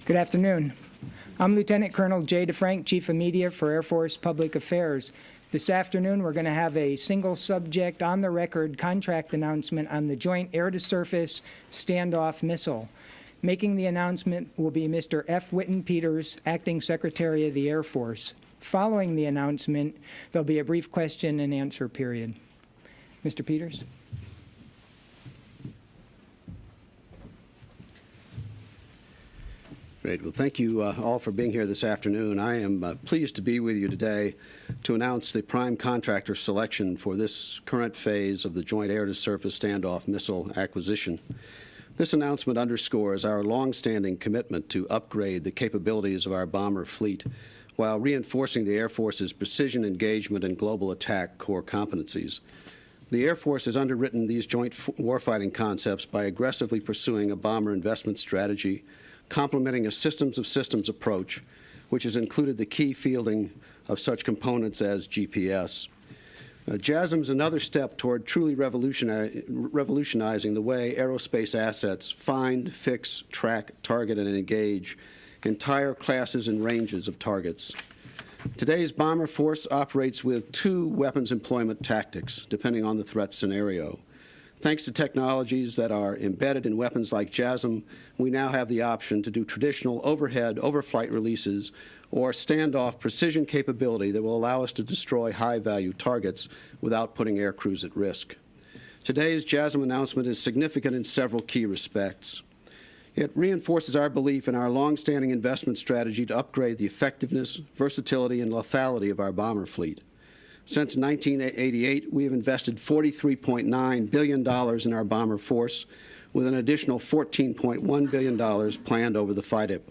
Good afternoon. I'm Lieutenant Colonel Jay DeFrank, Chief of Media for Air Force Public Affairs. This afternoon, we're going to have a single subject on the record contract announcement on the Joint Air-to-Surface Standoff Missile. Making the announcement will be Mr. F. Whitten Peters, Acting Secretary of the Air Force. Following the announcement, there'll be a brief question and answer period. Mr. Peters? Great. Well, thank you all for being here this afternoon. I am pleased to be with you today to announce the prime contractor selection for this current phase of the Joint Air-to-Surface Standoff Missile acquisition. This announcement underscores our longstanding commitment to upgrade the capabilities of our bomber fleet while reinforcing the Air Force's precision engagement and global attack core competencies. The Air Force has underwritten these joint warfighting concepts by aggressively pursuing a bomber investment strategy complementing a systems of systems approach, which has included the key fielding of such components as GPS. JASSM is another step toward truly revolutionizing the way aerospace assets find, fix, track, target, and engage entire classes and ranges of targets. Today's bomber force operates with two weapons employment tactics, depending on the threat scenario. Thanks to technologies that are embedded in weapons like JASSM, we now have the option to do traditional overhead, overflight releases, or standoff precision capability that will allow us to destroy high-value targets without putting air crews at risk. Today's JASSM announcement is significant in several key respects. It reinforces our belief in our long-standing investment strategy to upgrade the effectiveness, versatility, and lethality of our bomber fleet. Since 1988, we have invested $43.9 billion in our bomber force, with an additional $14.1 billion planned over the FYDP.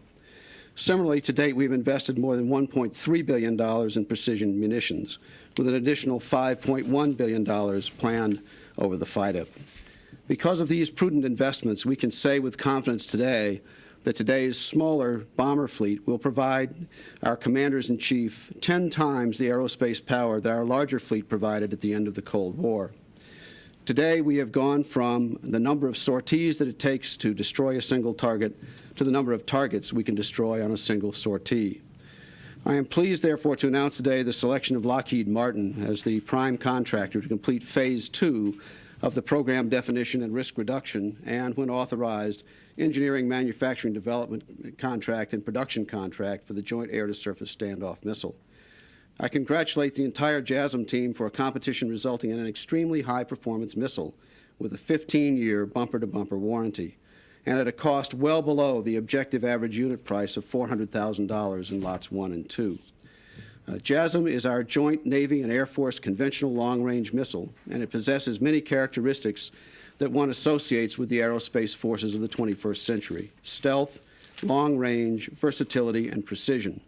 Similarly, to date, we've invested more than $1.3 billion in precision munitions, with an additional $5.1 billion planned over the FYDP. Because of these prudent investments, we can say with confidence today that today's smaller bomber fleet will provide our commanders-in-chief 10 times the aerospace power that our larger fleet provided at the end of the Cold War. Today, we have gone from the number of sorties that it takes to destroy a single target to the number of targets we can destroy on a single sortie. I am pleased, therefore, to announce today the selection of Lockheed Martin as the prime contractor to complete Phase 2 of the program definition and risk reduction and, when authorized, engineering, manufacturing, development contract and production contract for the Joint Air-to-Surface Standoff Missile. I congratulate the entire JASSM team for a competition resulting in an extremely high-performance missile with a 15-year bumper-to-bumper warranty and at a cost well below the objective average unit price of $400,000 in Lots 1 and 2. JASSM is our joint Navy and Air Force conventional long-range missile, and it possesses many characteristics that one associates with the aerospace forces of the 21st century: stealth, long range, versatility, and precision.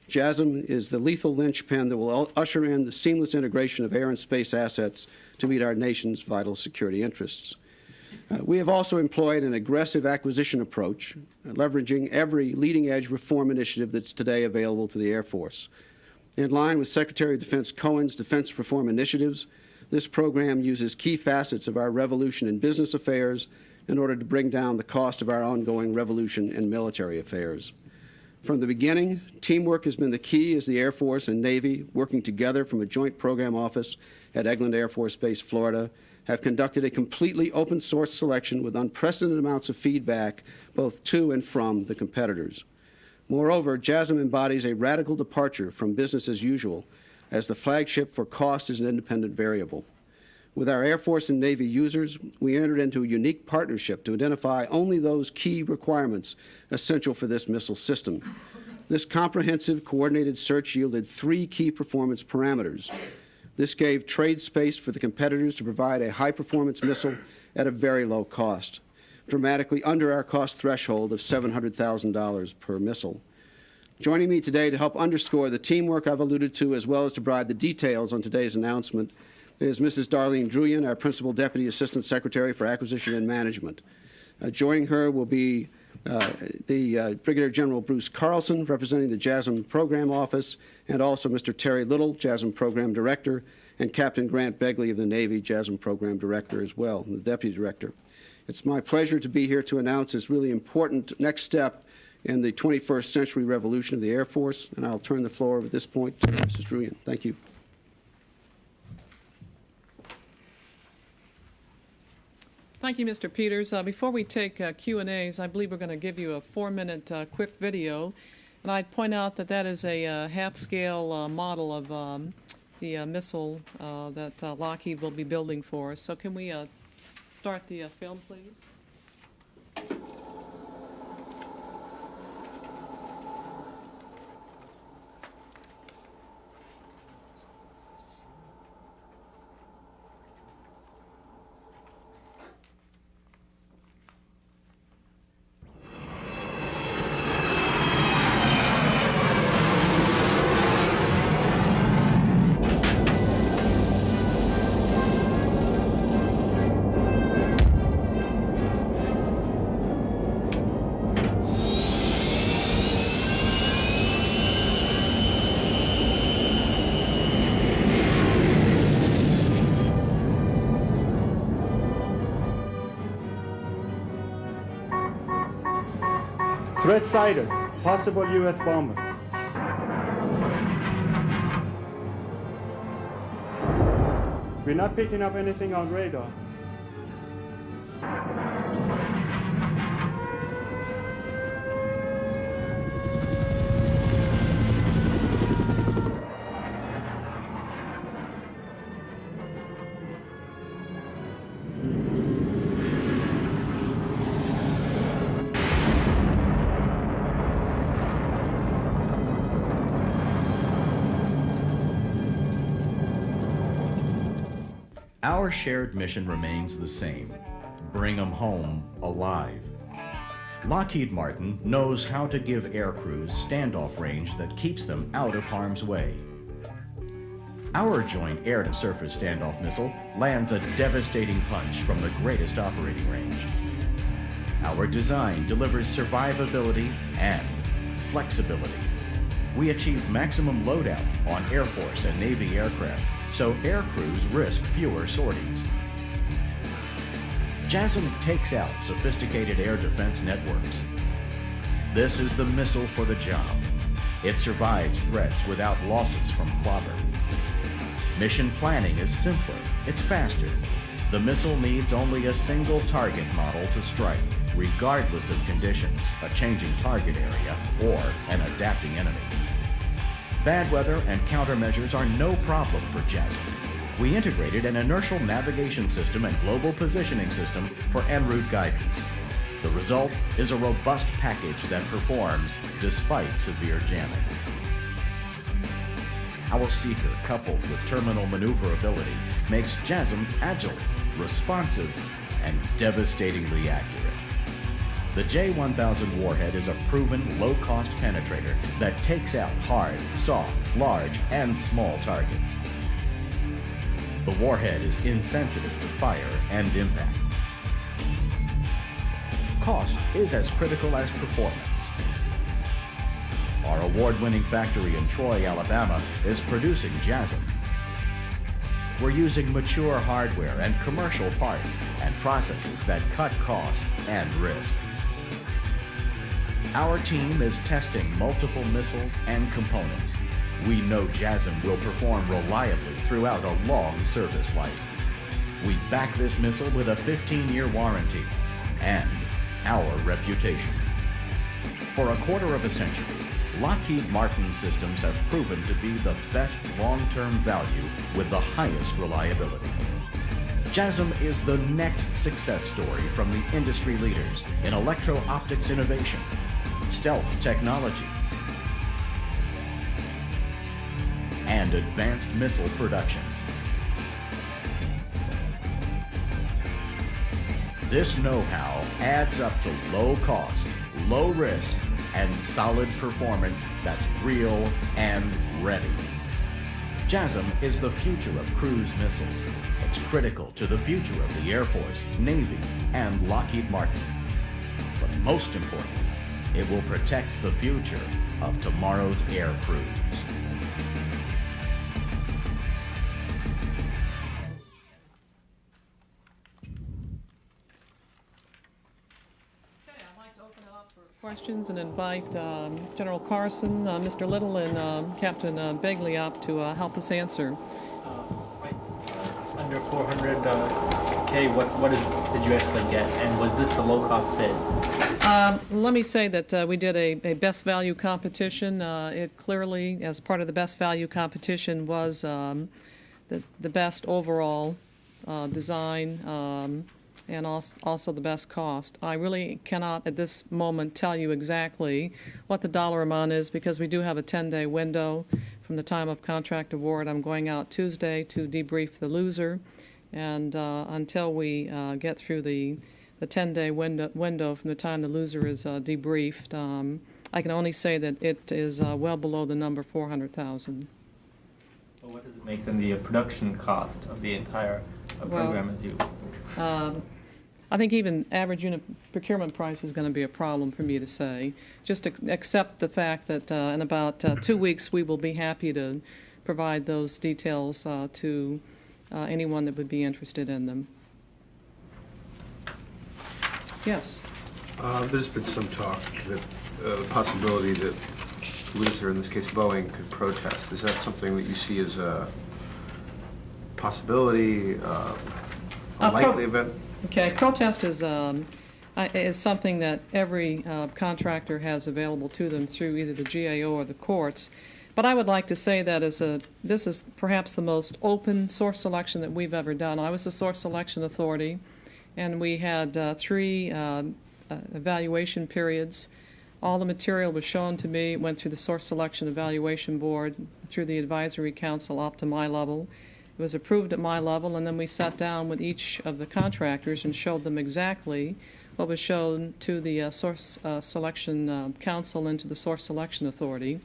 JASSM is the lethal linchpin that will usher in the seamless integration of air and space assets to meet our nation's vital security interests. We have also employed an aggressive acquisition approach, leveraging every leading-edge reform initiative that's today available to the Air Force. In line with Secretary of Defense Cohen's defense reform initiatives, this program uses key facets of our revolution in business affairs in order to bring down the cost of our ongoing revolution in military affairs. From the beginning, teamwork has been the key as the Air Force and Navy, working together from a joint program office at Eglin Air Force Base, Florida, have conducted a completely open-source selection with unprecedented amounts of feedback both to and from the competitors. Moreover, JASSM embodies a radical departure from business as usual, as the flagship for cost is an independent variable. With our Air Force and Navy users, we entered into a unique partnership to identify only those key requirements essential for this missile system. This comprehensive, coordinated search yielded 3 key performance parameters. This gave trade space for the competitors to provide a high-performance missile at a very low cost, dramatically under our cost threshold of $700,000 per missile. Joining me today to help underscore the teamwork I've alluded to, as well as to provide the details on today's announcement, is Mrs. Darlene Druyan, our Principal Deputy Assistant Secretary for Acquisition and Management. Joining her will be the Brigadier General Bruce Carlson, representing the JASSM Program Office, and also Mr. Terry Little, JASSM Program Director, and Captain Grant Begley of the Navy, JASSM Program Director as well, and the Deputy Director. It's my pleasure to be here to announce this really important next step in the 21st century revolution of the Air Force, and I'll turn the floor over at this point to Mrs. Druyan. Thank you. Thank you, Mr. Peters. Before we take Q&As, I believe we're going to give you a 4-minute quick video. And I'd point out that that is a half-scale model of the missile that Lockheed will be building for us. So can we start the film, please? Threat sighted. Possible U.S. bomber. We're not picking up anything on radar. Our shared mission remains the same: bring them home alive. Lockheed Martin knows how to give air crews standoff range that keeps them out of harm's way. Our Joint Air-to-Surface Standoff Missile lands a devastating punch from the greatest operating range. Our design delivers survivability and flexibility. We achieve maximum loadout on Air Force and Navy aircraft, so air crews risk fewer sorties. JASSM takes out sophisticated air defense networks. This is the missile for the job. It survives threats without losses from clobber. Mission planning is simpler, it's faster. The missile needs only a single target model to strike, regardless of conditions, a changing target area, or an adapting enemy. Bad weather and countermeasures are no problem for JASSM. We integrated an inertial navigation system and global positioning system for en route guidance. The result is a robust package that performs despite severe jamming. Our seeker, coupled with terminal maneuverability, makes JASSM agile, responsive, and devastatingly accurate. The J-1000 warhead is a proven low-cost penetrator that takes out hard, soft, large, and small targets. The warhead is insensitive to fire and impact. Cost is as critical as performance. Our award-winning factory in Troy, Alabama is producing JASSM. We're using mature hardware and commercial parts and processes that cut cost and risk. Our team is testing multiple missiles and components. We know JASSM will perform reliably throughout a long service life. We back this missile with a 15-year warranty and our reputation. For a quarter of a century, Lockheed Martin systems have proven to be the best long-term value with the highest reliability. JASSM is the next success story from the industry leaders in electro-optics innovation, stealth technology, and advanced missile production. This know-how adds up to low cost, low risk, and solid performance that's real and ready. JASSM is the future of cruise missiles. It's critical to the future of the Air Force, Navy, and Lockheed Martin. But most importantly, it will protect the future of tomorrow's air crews. questions and invite General Carson, Mr. Little, and Captain Begley up to help us answer. Under 400K, what did you actually get? And was this the low-cost bid? Let me say that we did a best value competition. It clearly, as part of the best value competition, was the best overall design and also the best cost. I really cannot at this moment tell you exactly what the dollar amount is because we do have a 10-day window from the time of contract award. I'm going out Tuesday to debrief the loser, and until we get through the 10-day window from the time the loser is debriefed, I can only say that it is well below the number 400,000. Well, what does it make then the production cost of the entire program as you? I think even average unit procurement price is going to be a problem for me to say. Just accept the fact that in about 2 weeks we will be happy to provide those details to anyone that would be interested in them. Yes. There's been some talk that the possibility that loser, in this case Boeing, could protest. Is that something that you see as a possibility, a likely event? Okay, protest is something that every contractor has available to them through either the GAO or the courts. But I would like to say that this is perhaps the most open source selection that we've ever done. I was the source selection authority, and we had 3 evaluation periods. All the material was shown to me, went through the source selection evaluation board, through the advisory council up to my level. It was approved at my level, and then we sat down with each of the contractors and showed them exactly what was shown to the source selection council and to the source selection authority.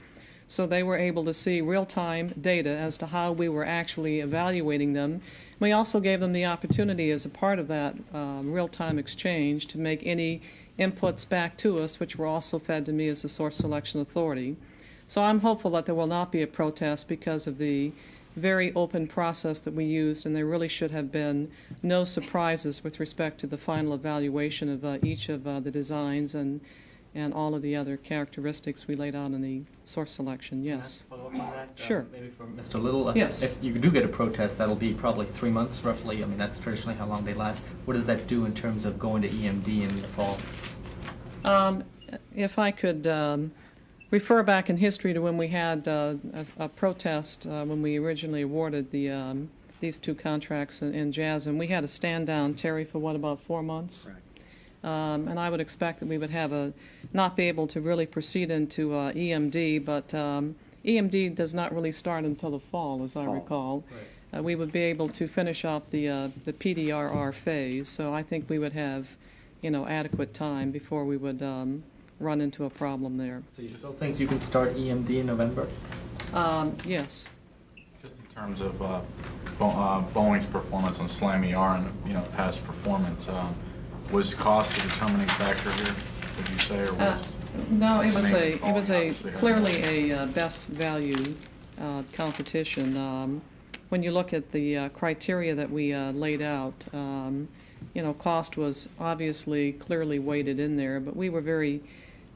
So they were able to see real-time data as to how we were actually evaluating them. We also gave them the opportunity as a part of that real-time exchange to make any inputs back to us, which were also fed to me as the source selection authority. So I'm hopeful that there will not be a protest because of the very open process that we used, and there really should have been no surprises with respect to the final evaluation of each of the designs and all of the other characteristics we laid out in the source selection. Yes. Can I follow up on that? Sure. Maybe for Mr. Little. Yes. If you do get a protest, that'll be probably 3 months roughly. I mean, that's traditionally how long they last. What does that do in terms of going to EMD in the fall? If I could refer back in history to when we had a protest when we originally awarded these 2 contracts in JASSM. We had a stand-down, Terry, for what, about 4 months? Right. And I would expect that we would have not be able to really proceed into EMD, but EMD does not really start until the fall, as I recall. Right. We would be able to finish up the PDRR phase, so I think we would have, adequate time before we would run into a problem there. So you still think you can start EMD in November? Yes. Just in terms of Boeing's performance on SLAM-ER and past performance, was cost a determining factor here? Would you say, or was? No, it was Boeing clearly a best value competition. When you look at the criteria that we laid out, cost was obviously clearly weighted in there, but we were very.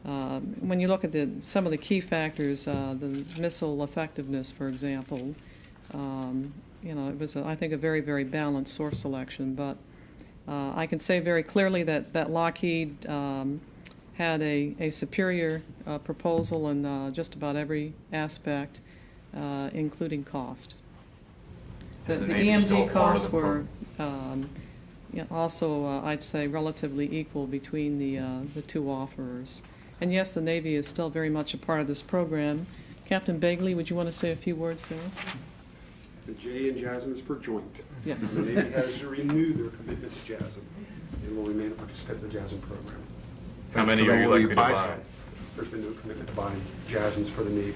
When you look at some of the key factors, the missile effectiveness, for example, it was, I think, a very, very balanced source selection. But I can say very clearly that Lockheed had a superior proposal in just about every aspect, including cost. The EMD costs were also, I'd say, relatively equal between the 2 offerers. And yes, the Navy is still very much a part of this program. Captain Begley, would you want to say a few words there? The J in JASSM is for joint. Yes. The Navy has renewed their commitment to JASSM and will remain a participant in the JASSM program. How many are you likely to buy? There's been no commitment to buying JASSMs for the Navy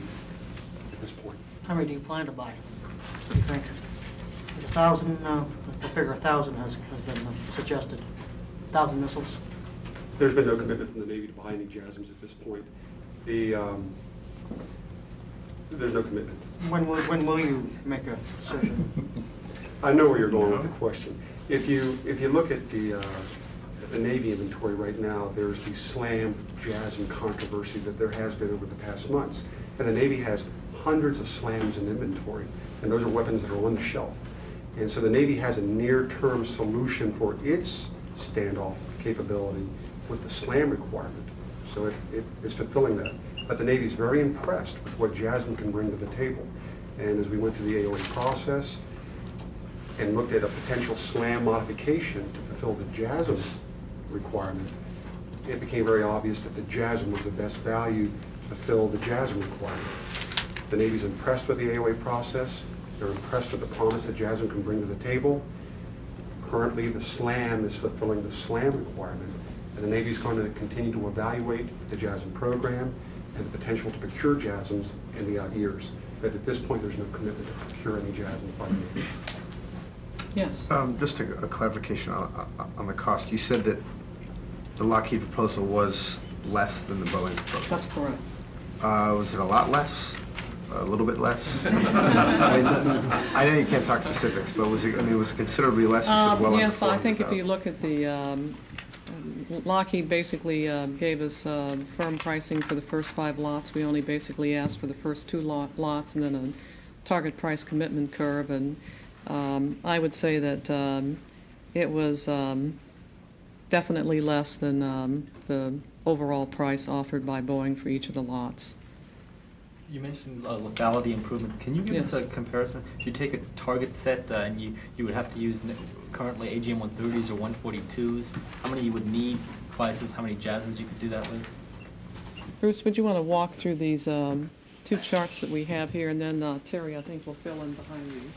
at this point. How many do you plan to buy? What do you think? 1,000, the figure 1,000 has been suggested. 1,000 missiles. There's been no commitment from the Navy to buy any JASSMs at this point. There's no commitment. When will you make a decision? I know where you're going with the question. If you look at the the Navy inventory right now, there's the SLAM JASSM controversy that there has been over the past months. And the Navy has hundreds of SLAMs in inventory, and those are weapons that are on the shelf. And so the Navy has a near-term solution for its standoff capability with the SLAM requirement. So it is fulfilling that. But the Navy's very impressed with what JASSM can bring to the table. And as we went through the AOA process and looked at a potential SLAM modification to fulfill the JASSM requirement, it became very obvious that the JASSM was the best value to fulfill the JASSM requirement. The Navy's impressed with the AOA process. They're impressed with the promise that JASSM can bring to the table. Currently, the SLAM is fulfilling the SLAM requirement, and the Navy's going to continue to evaluate the JASSM program and the potential to procure JASSMs in the out years. But at this point, there's no commitment to procure any JASSMs by the Navy. Yes. Just a clarification on the cost. You said that the Lockheed proposal was less than the Boeing proposal. That's correct. Was it a lot less? A little bit less? I know you can't talk specifics, but was it? I mean, was it considerably less? You said well Yes, under I think if you 400,000. look at the Lockheed basically gave us firm pricing for the first 5 lots. We only basically asked for the first 2 lots and then a target price commitment curve. And I would say that it was definitely less than the overall price offered by Boeing for each of the lots. You mentioned lethality improvements. Can you give us a comparison? If you take a target set and you would have to use currently AGM-130s or 142s, how many you would need devices, how many JASSMs you could do that with? Bruce, would you want to walk through these 2 charts that we have here, and then Terry, I think, will fill in behind you.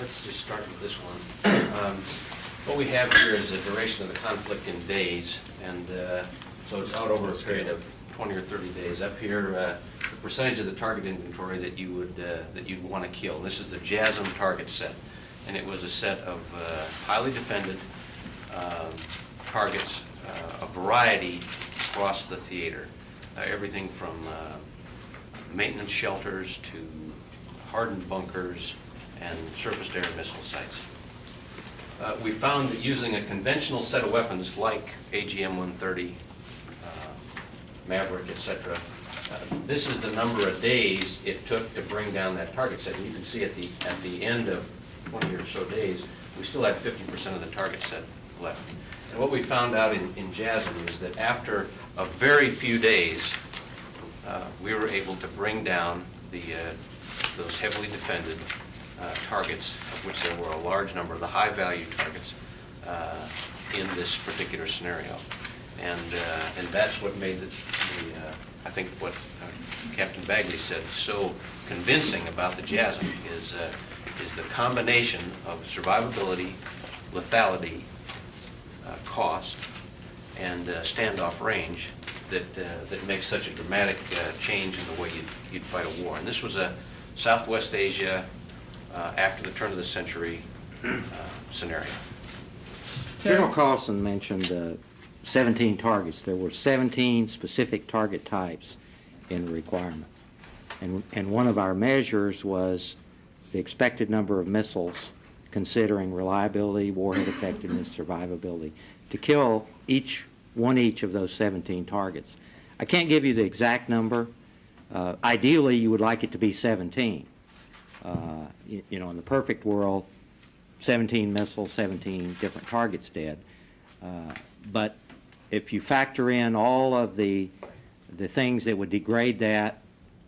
Let's just start with this one. What we have here is the duration of the conflict in days, and so it's out over a period of 20 or 30 days. Up here, the percentage of the target inventory that you would that you'd want to kill. This is the JASSM target set, and it was a set of highly defended targets, a variety across the theater, everything from maintenance shelters to hardened bunkers and surface-to-air missile sites. We found that using a conventional set of weapons like AGM-130, Maverick, etc., this is the number of days it took to bring down that target set. And you can see at the end of 20 or so days, we still had 50% of the target set left. And what we found out in JASSM is that after a very few days, we were able to bring down those heavily defended targets, of which there were a large number of the high-value targets in this particular scenario. And that's what made I think what Captain Bagley said so convincing about the JASSM is the combination of survivability, lethality, cost, and standoff range that makes such a dramatic change in the way you'd fight a war. And this was a Southwest Asia, after the turn of the century scenario. General Carlson mentioned 17 targets. There were 17 specific target types in the requirement. And one of our measures was the expected number of missiles, considering reliability, warhead effectiveness, survivability, to kill each of those 17 targets. I can't give you the exact number. Ideally, you would like it to be 17. In the perfect world, 17 missiles, 17 different targets dead. But if you factor in all of the things that would degrade that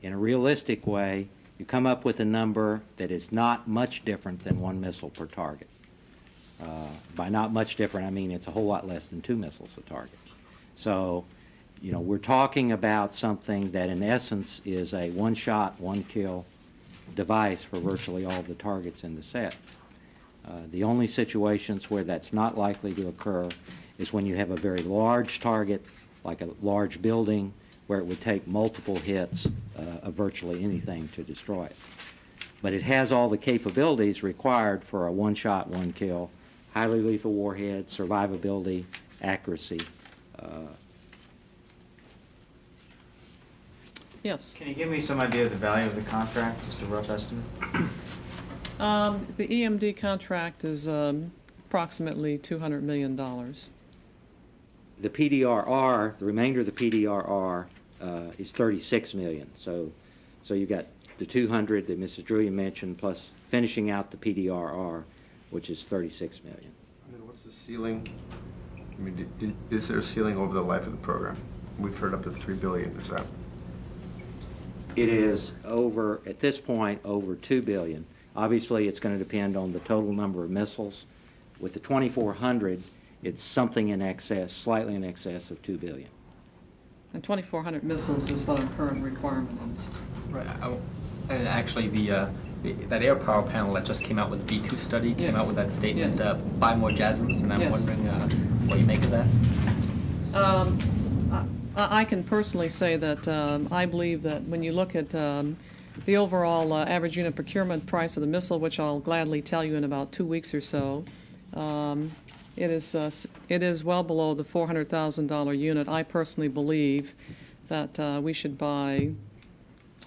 in a realistic way, you come up with a number that is not much different than 1 missile per target. By not much different, I mean it's a whole lot less than 2 missiles a target. So, we're talking about something that in essence is a one-shot, one-kill device for virtually all of the targets in the set. The only situations where that's not likely to occur is when you have a very large target, like a large building, where it would take multiple hits of virtually anything to destroy it. But it has all the capabilities required for a one-shot, one-kill, highly lethal warhead, survivability, accuracy. Yes. Can you give me some idea of the value of the contract, just a rough estimate? The EMD contract is approximately $200 million. The PDRR, the remainder of the PDRR is $36 million. So you got the 200 that Mrs. Druya mentioned, plus finishing out the PDRR, which is $36 million. And then what's the ceiling? I mean, is there a ceiling over the life of the program? We've heard up to $3 billion. Is that? It is over, at this point, over $2 billion. Obviously, it's going to depend on the total number of missiles. With the 2,400, it's something in excess, slightly in excess of $2 billion. And 2,400 missiles is what our current requirement is. Right. And actually, that air power panel that just came out with the B2 study came out with that statement, buy more JASSMs, and I'm wondering what you make of that. I can personally say that I believe that when you look at the overall average unit procurement price of the missile, which I'll gladly tell you in about 2 weeks or so, it is well below the $400,000 unit. I personally believe that we should buy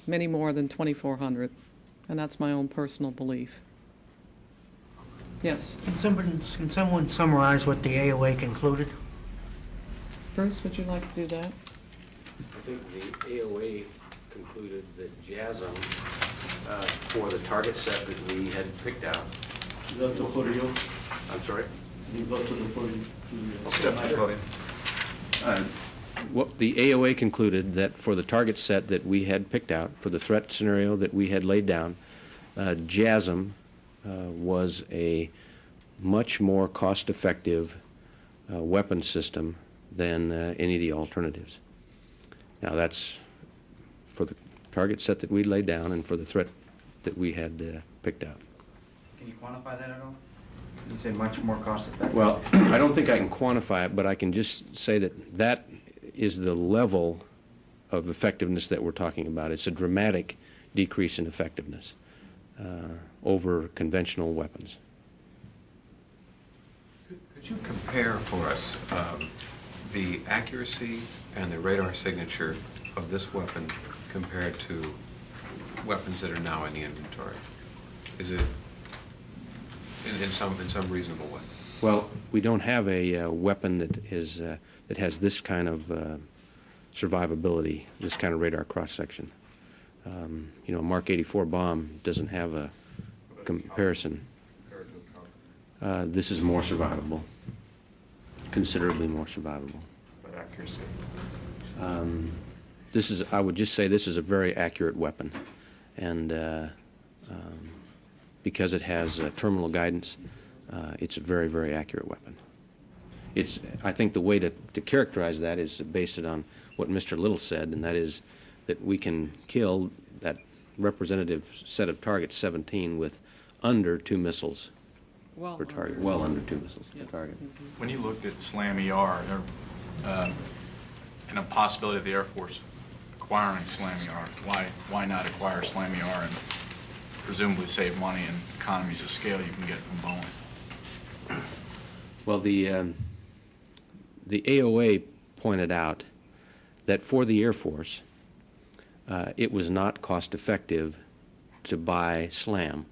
many more than 2,400, and that's my own personal belief. Yes. Can someone summarize what the AOA concluded? Bruce, would you like to do that? I think the AOA concluded that JASSM, for the target set that we had picked out. I'm sorry? Step to the podium. The AOA concluded that for the target set that we had picked out, for the threat scenario that we had laid down, JASSM was a much more cost-effective weapon system than any of the alternatives. Now, that's for the target set that we laid down and for the threat that we had picked out. Can you quantify that at all? You say much more cost effective. Well, I don't think I can quantify it, but I can just say that that is the level of effectiveness that we're talking about. It's a dramatic decrease in effectiveness over conventional weapons. Could you compare for us the accuracy and the radar signature of this weapon compared to weapons that are now in the inventory? Is it in some reasonable way? Well, we don't have a weapon that is that has this kind of survivability, this kind of radar cross-section. You know, a Mark 84 bomb doesn't have a comparison. This is more survivable, considerably more survivable. But accuracy? This is, I would just say this is a very accurate weapon. And because it has terminal guidance, it's a very, very accurate weapon. It's, I think the way to characterize that is based on what Mr. Little said, and that is that we can kill that representative set of targets, 17, with under 2 missiles per target. Well under 2 missiles per target. When you looked at SLAM-ER, and a possibility of the Air Force acquiring SLAM-ER, why not acquire SLAM-ER and presumably save money and economies of scale you can get from Boeing? Well, the AOA pointed out that for the Air Force, it was not cost-effective to buy SLAM.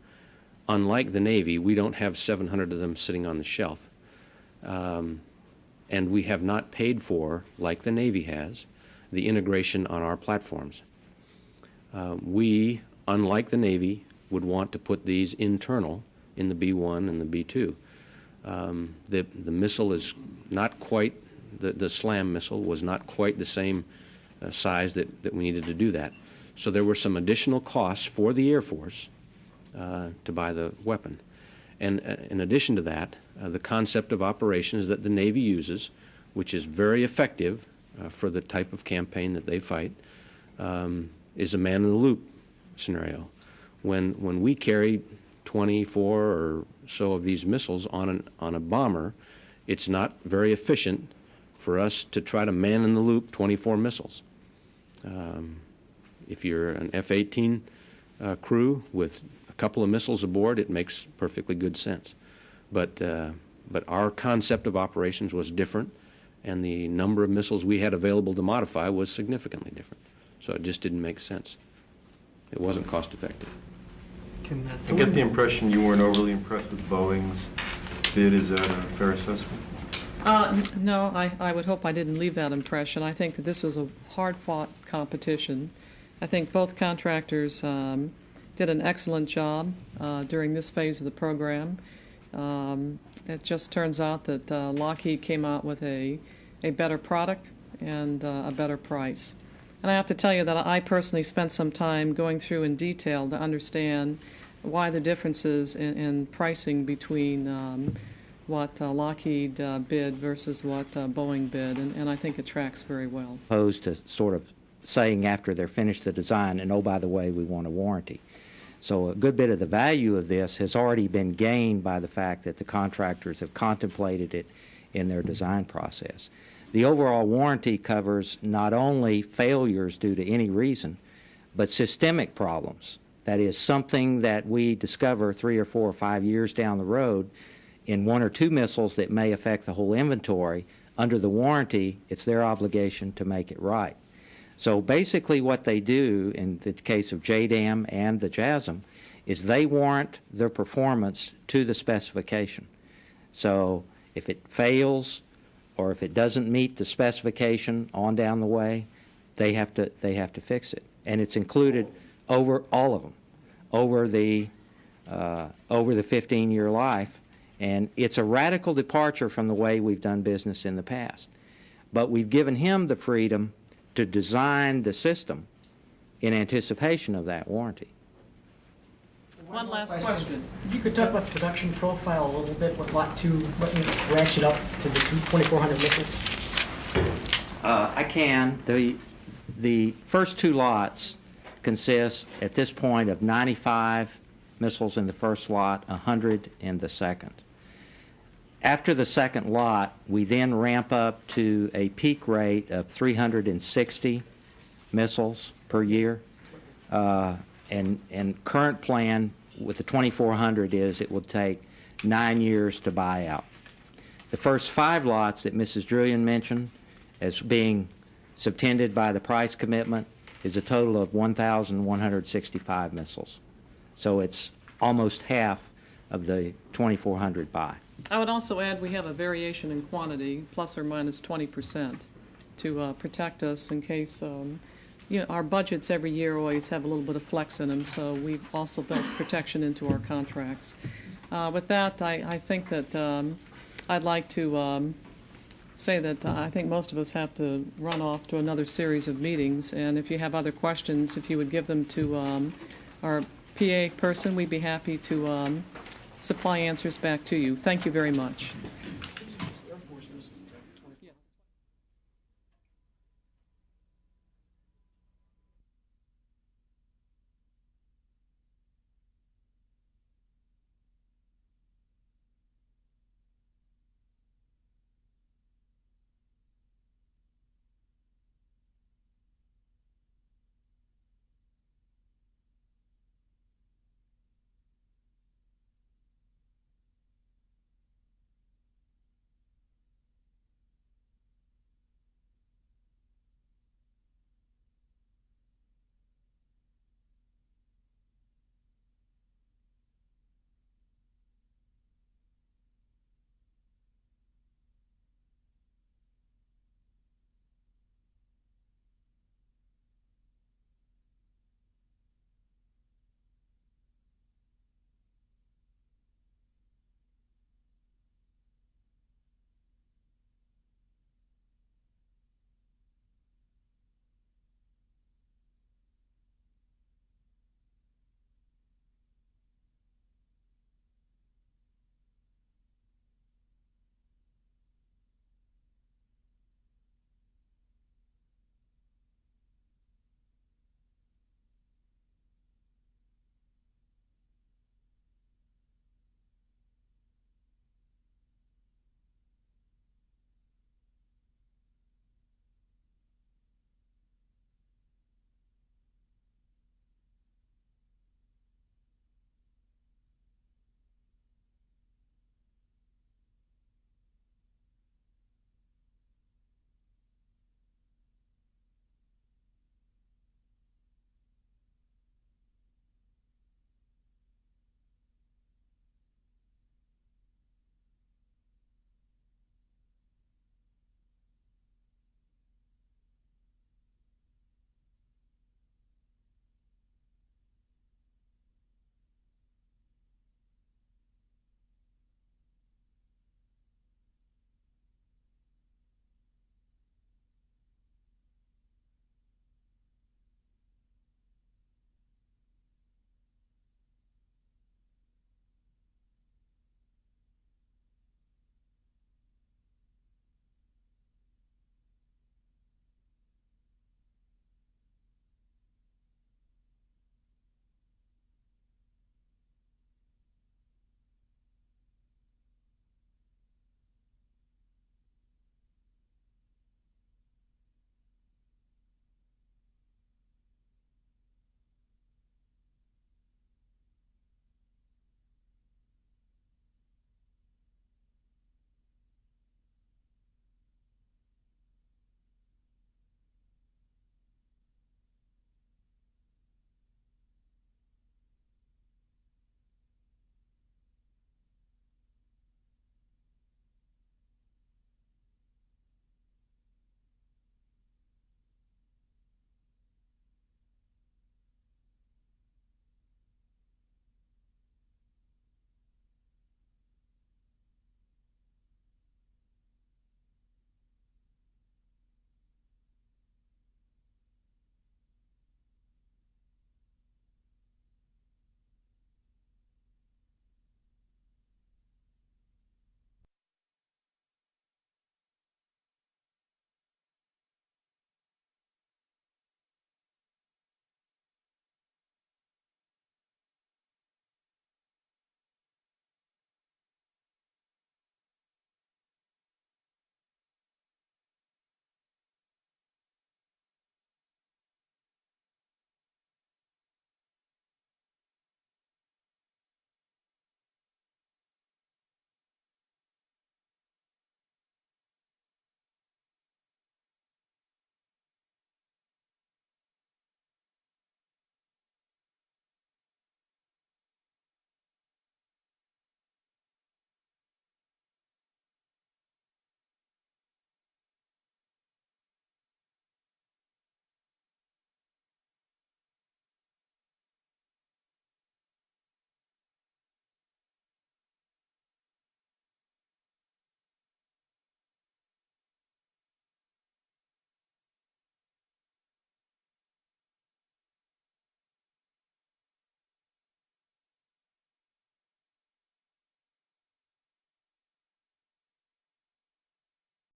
Unlike the Navy, we don't have 700 of them sitting on the shelf. And we have not paid for, like the Navy has, the integration on our platforms. We, unlike the Navy, would want to put these internal in the B-1 and the B-2. The missile is not quite, the SLAM missile was not quite the same size that we needed to do that. So there were some additional costs for the Air Force to buy the weapon. And in addition to that, the concept of operations that the Navy uses, which is very effective for the type of campaign that they fight, is a man-in-the-loop scenario. When we carry 24 or so of these missiles on a bomber, it's not very efficient for us to try to man-in-the-loop 24 missiles. If you're an F-18 crew with a couple of missiles aboard, it makes perfectly good sense. But our concept of operations was different, and the number of missiles we had available to modify was significantly different. So it just didn't make sense. It wasn't cost effective. I get the impression you weren't overly impressed with Boeing's bid. Is that a fair assessment? No, I would hope I didn't leave that impression. I think that this was a hard-fought competition. I think both contractors did an excellent job during this phase of the program. It just turns out that Lockheed came out with a better product and a better price. And I have to tell you that I personally spent some time going through in detail to understand why the differences in pricing between what Lockheed bid versus what Boeing bid, and I think it tracks very well. Opposed to sort of saying after they're finished the design, and oh, by the way, we want a warranty. So a good bit of the value of this has already been gained by the fact that the contractors have contemplated it in their design process. The overall warranty covers not only failures due to any reason, but systemic problems. That is, something that we discover 3 or 4 or 5 years down the road in 1 or 2 missiles that may affect the whole inventory. Under the warranty, it's their obligation to make it right. So basically what they do in the case of JDAM and the JASSM is they warrant their performance to the specification. So if it fails or if it doesn't meet the specification on down the way, they have to fix it. And it's included over all of them, over the 15-year life. And it's a radical departure from the way we've done business in the past. But we've given him the freedom to design the system in anticipation of that warranty. One last question. If you could talk about the production profile a little bit, what Lot 2, what you ratchet up to the 2,400 missiles? I can. The first 2 lots consist at this point of 95 missiles in the first lot, 100 in the second. After the second lot, we then ramp up to a peak rate of 360 missiles per year. And current plan with the 2,400 is it will take 9 years to buy out. The first 5 lots that Mrs. Drillian mentioned as being subtended by the price commitment is a total of 1,165 missiles. So it's almost half of the 2,400 buy. I would also add we have a variation in quantity, plus or minus 20%, to protect us in case, our budgets every year always have a little bit of flex in them, so we've also built protection into our contracts. With that, I think that I'd like to say that I think most of us have to run off to another series of meetings, and if you have other questions, if you would give them to our PA person, we'd be happy to supply answers back to you. Thank you very much.